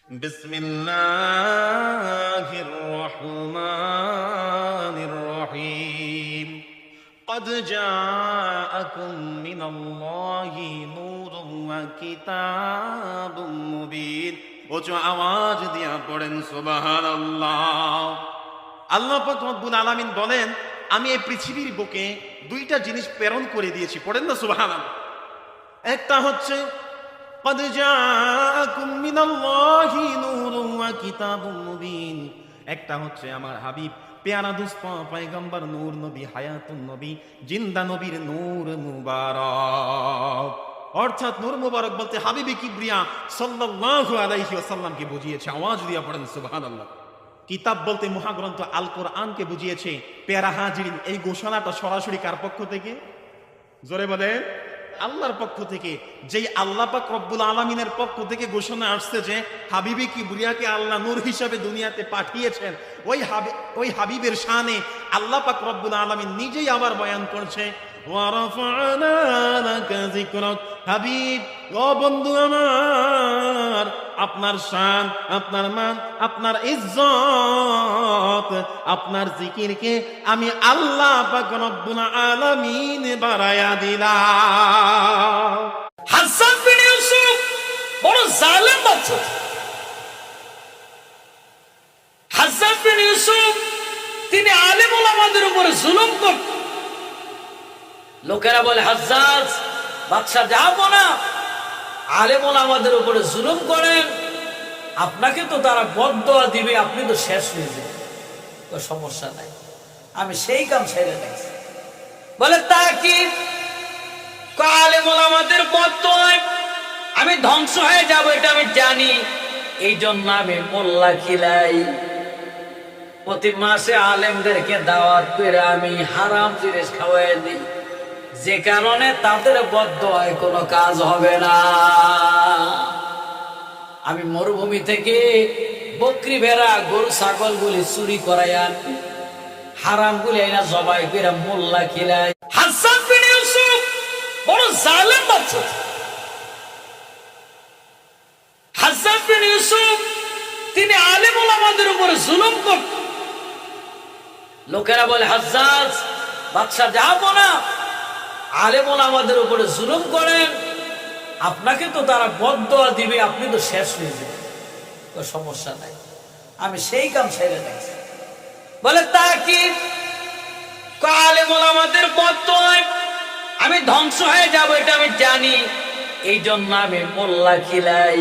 بسم الله الرحمن الرحيم قد جاءكم من الله نور وكتاب مبين উচ্চ আওয়াজ দিয়া পড়েন সুবহানাল্লাহ। আল্লাহ পাক রব্বুল আলামিন বলেন, আমি এই পৃথিবীর বুকে দুইটা জিনিস প্রেরণ করে দিয়েছি। পড়েন না সুবহানাল্লাহ। একটা হচ্ছে قد جاءكم من الله نور وكتاب مبين, একটা হচ্ছে আমার হাবিব পেয়ারা দুস্ত পয়গম্বর নূর নবী হায়াতুন নবী জিন্দা নবীর নূর মুবারক। অর্থাৎ নূর মুবারক বলতে হাবিবে কিবরিয়া সাল্লাল্লাহু আলাইহি ওয়াসাল্লামকে বুঝিয়েছে। আওয়াজ দিয়া পড়েন সুবহানাল্লাহ। কিতাব বলতে মহাগ্রন্থ আল কোরআনকে বুঝিয়েছে। পেয়ারা হাজিরিন, এই ঘোষণাটা সরাসরি কার পক্ষ থেকে? জোরে বলেন, আল্লাহর পক্ষ থেকে। যেই আল্লাহ পাক রব্বুল আলামিনের পক্ষ থেকে ঘোষণা আসছে যে হাবিবে কিবরিয়াকে আল্লাহ নূর হিসাবে দুনিয়াতে পাঠিয়েছেন, ওই হাবিবের শানে আল্লাহ পাক রব্বুল আলামিন নিজেই আবার বয়ান করছে, ওয়ারাফা'না লাকা যিকরাক। হাবিব, ও বন্ধু আমার, আপনার শান, আপনার মান, আপনার ইজ্জত, আপনার জিকিরকে আমি আল্লাহ পাক রব্বুল আলামিন বাড়ায়া দিলাম। হাসান বিন ইউসুফ বড় জালেম বাদশা। হাসান বিন ইউসুফ তিনি আলেম ওলামাদের উপরে জুলুম করতেন। লোকেরা বলে, হাজ্জাজ বাদশা যাবো না, আলেম ওলামাদের উপরে জুলুম করেন, আপনাকে তো তারা বদদোয়া দিবে, আপনি তো শেষ হয়ে যাবেন। সমস্যা নাই, আমি সেই কাম ছেড়ে নিয়েছি। বলে তা কি? আলেম ওলামাদের বদদোয়ায় আমি ধ্বংস হয়ে যাব, এটা আমি জানি। এই জন্য আমি মোল্লা খিলাই, প্রতি মাসে আলেমদেরকে দাওয়াত করে আমি হারাম জিনিস খাওয়াই দিই, যে কারণে তাদের বদদোয়ায় কোনো কাজ হবে না। আমি মরুভূমি থেকে বকরি ভেড়া গরু ছাগল গুলি চুরি করাই আনি, হারাম গুলি আইনা জবাই করে মোল্লা খিলাই। হাসান বিন ইউসুফ বড় জালেম বাদশা। হাসান বিন ইউসুফ তিনি আলেম ওলামাদের উপরে জুলুম করতেন। লোকেরা বলে, হাজ্জাজ বাদশা যাবো না, আলেম ওলামাদের উপরে জুলুম করেন, আপনাকে তো তারা বদদোয়া দিবে, আপনি তো শেষ হয়ে যাবেন। সমস্যা নাই, আমি সেই কাম ছেড়ে নিয়েছি। বলে তা কি? আলেম ওলামাদের বদদোয়ায় আমি ধ্বংস হয়ে যাব, এটা আমি জানি। এই জন্য আমি মোল্লা খিলাই,